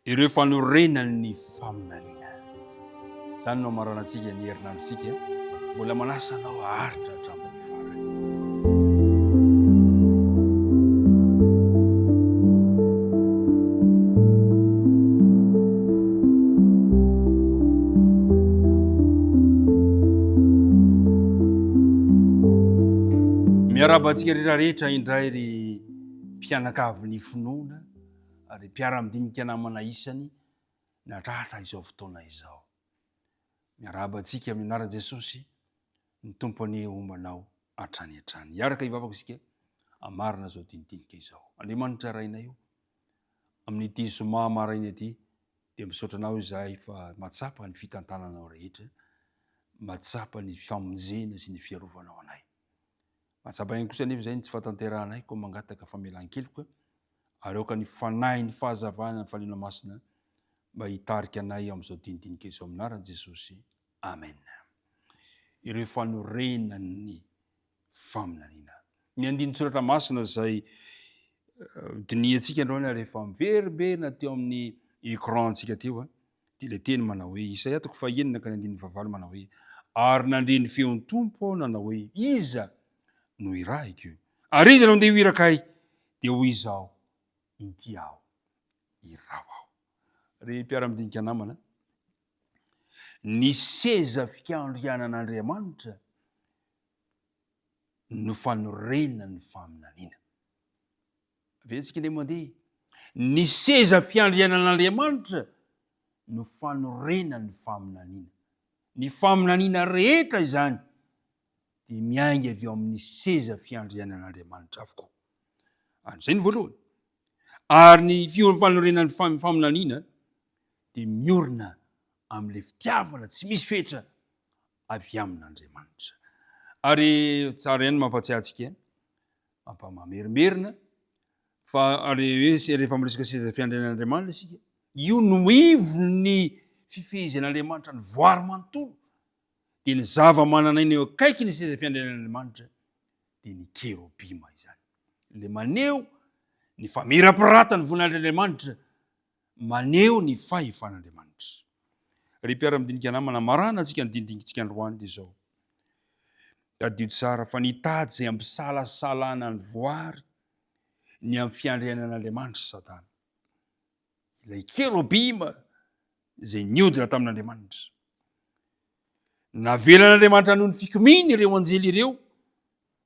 ireo fanorenan'ny faminaniana. Izany no amaranantsika ny herinandrontsika, mbola manasanao haritra hatramin'ny farany. Miarabantsika rehetrarehetra indray ry mpianakavin'ny finoana ary mpiara-midinika namana isany natratra izao fotoana izao. Miarabantsika amin'ny anaran'i Jesosy, ny tompony omanao hatrany hatrany. Iaraka ivavaka isika amarina zao dinidinika izao. Andriamanitra rainay io amin'ity zoma maraina ity dia misaotra anao izahay fa matsapa ny fitantananao rehetra, matsapa ny famonjena sy ny fiarovanao anay. Matsapa ihany kosa nefa izay ny tsy fahatanterahanay koa mangataka famelan-keloka ary aoka ny fanahy ny fahazavana ny faliana masina mba hitarika anay amin'izao dinidinika izao amin'ny anaran'i Jesosy. Amen. Ireo fanorenan'ny faminaniana. Ny andiny soratra masina izay diniantsika androany rehefa miveriberina teo amin'ny écran-ntsika teo dia ilay teny manao hoe Isaia 1:5 manao hoe ary nandre ny feon'ny Tompo aho nanao hoe iza no irahiko io, ary iza no andeha hoirakay dia hoy izaho inty aho iraho aho. Ry mpiara-midinika namana, ny seza fiandrianan'Andriamanitra no fanorenan'ny faminaniana. Avetsika ilay mandeha, ny seza fiandrianan'Andriamanitra no fanorenan'ny faminaniana. Ny faminaniana rehetra izany dia miainga avy eo amin'ny seza fiandrianan'Andriamanitra avokoa. Izay ny voalohany. Ary ny fanorenan'ny faminaniana dia miorina amin'ilay fitiavana tsy misy fetra avy amin'Andriamanitra. Ary tsara ihany mampatsiahy antsika, mampamamerimerina fa ary rehefa miresaka seza fiandrianan'Andriamanitra isika, io no ivon'ny fifehezen'Andriamanitra ny voary manontolo. Dia ny zava-mananaina eo akaiky ny seza fiandrianan'Andriamanitra dia ny kerobima izany. Ilay maneho ny famirapiratany voninahitran'Andriamanitra, maneho ny fahefan'Andriamanitra. Ry mpiara-midinika namana, marana antsika ny dinidinintsika androany dia izao. Tadio tsara fa nitady izay ampisalasalana ny voary ny amin'ny fiandrianan'Andriamanitra Satana. Ilay kerobima izay niodina tamin'Andriamanitra. Navelan'Andriamanitra noho ny fikominy ireo anjely ireo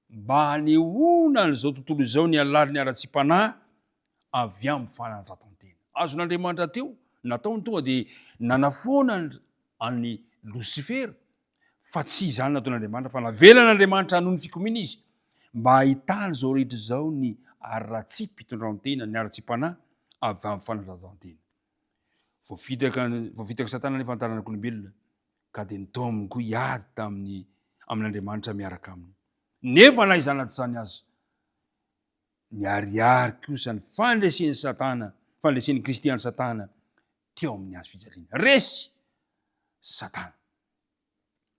mba hanehoana an'izao tontolo izao ny alala ny ara-tsim-panahy avy amin'ny fanatanterahantena. Azon'Andriamanitra teo nataony tonga dia nanafoana any Lucifera, fa tsy izany nataon'Andriamanitra fa navelan'Andriamanitra noho ny fikominy izy mba ahitana izao rehetra izao ny ara-tsim-pitondran-tena, ny ara-tsim-panahy avy amin'ny fanatanterahantena. Voavitaka Satana nefa an-taranak'olombelona ka dia nitao aminy koa hiady amin'Andriamanitra miaraka aminy. Nefa na izany izany azy, miariary kosa ny fandresen'ny Satana, fandresen'ny kristiany Satana teo amin'ny hazo fijaliana. Resy Satana.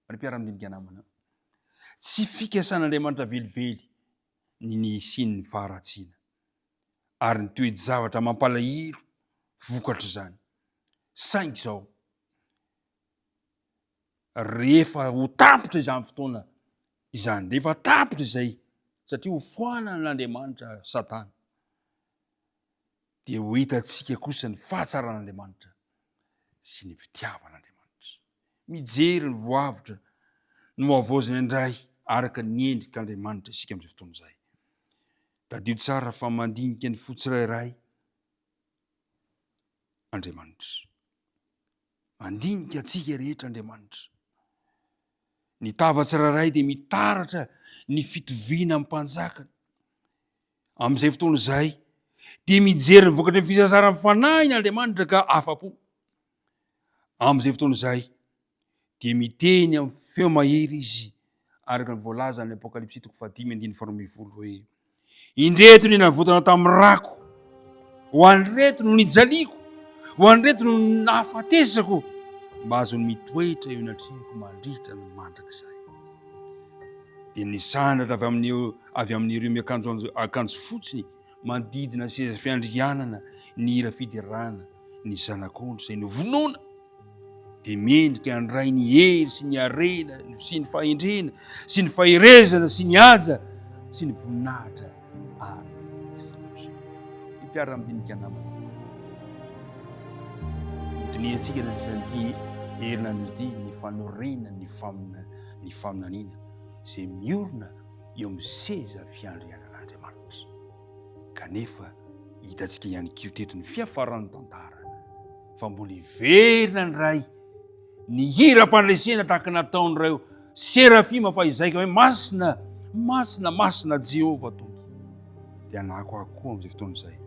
Ry mpiara-midinika namana, tsy fikasan'Andriamanitra velively ny sin'ny faharatsiana ary ny toe-javatra mampalahelo vokatra izany. Saingy izao, rehefa ho tapitra izany fotoana izany, rehefa tapitra izay satria ho foanan'Andriamanitra Satana, dia ho hitantsika kosa ny fahatsaran'Andriamanitra sy ny fitiavan'Andriamanitra. Mijery ny voavitra no avoazany indray araka ny endrik'Andriamanitra isika amin'izay fotoana izay. Tadio tsara fa mandinika ny fotsirairay Andriamanitra. Mandinika antsika rehetra Andriamanitra. Ny tava tsirairay dia mitaratra ny fitoviana amin'ny mpanjakana. Amin'izay fotoana izay dia mijery ny vokatra ny fisasaran'ny fanahy n'Andriamanitra ka afa-po. Amin'izay fotoana izay dia miteny amin'ny feo mahery izy araka ny voalaza ny Apokalipsy 5:19 hoe indreto ny navotana tamin'ny rako, ho an'ireto no nijaliako, ho an'ireto no nahafatesako mba azony mitoetra eo inatrehako mandritra ny mandrakizay. Dia nisandratra avy amin'ireo miakanjo fotsiny manodidina seza fiandrianana, ny hira fiderana, ny zanak'ondry zay novonona dia mendrika andray ny hery sy ny harena sy ny fahendrena sy ny faherezana sy ny haja sy ny voninahitra ary saotra. Mpiara-midinika namana itoniantsika ny herina nyity ny fanorena ny faminaniana zay miorina eo amin'ny seza fiandrianan'Andriamanitra. Kanefa hitantsika ihany koa teto ny fiafaran'ny tantara fa mbola hiverina ny ray ny hira-pandresena tahaka nataon'ireo serafima fa izaika hoe masina Jehova tompo. Dia anako akoa amin'izay fotoana izay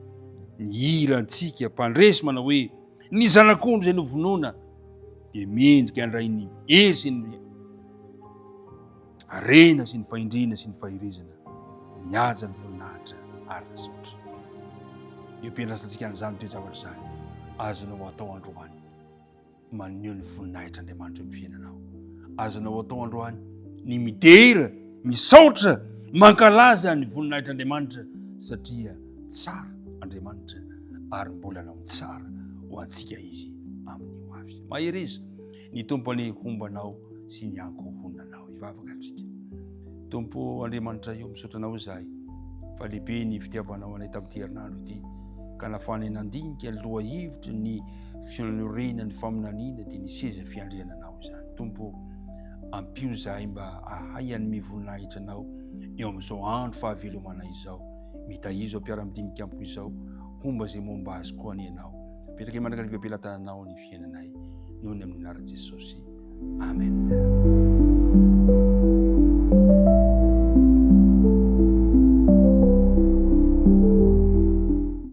ny hirantsika mpandresy manao hoe ny zanak'ondry zay novonona dia mendrika andray ny hery sy ny harena sy ny fahendrena sy ny faherezana ny haja ny voninahitra ary ny saotra. Io ampiandrasantsika an'izany toe-javatra izany azonao atao androany maneho ny voninahitran'Andriamanitra eo amin'ny fiainanao. Azonao atao androany ny midera misaotra mankalaza ny voninahitran'Andriamanitra satria tsara Andriamanitra ary mbola anao tsara ho antsika izy amin'ny ho avy. Mahereza ny tompo any hombanao sy ny ankohonanao. Ivavaka antsika. Tompo Andriamanitra io misaotranao izahay fa lehibe ny fitiavanao anay tamin'ity herinandro ity ka nafanay nandinika aloha hevitra ny fiorenana ny faminaniana dia ny seza fiandriananao izany. Tompo ampio izahay mba ahay anome voninahitranao eo amin'izao andro fahavelomana izao. Mitahizo ampiara-midinika amiko izao homba zay momba azy koa any ianao. Petraka mandraka ny fiapelantananao ny fiainanay noho ny amin'ny anaran'i Jesosy. Amen.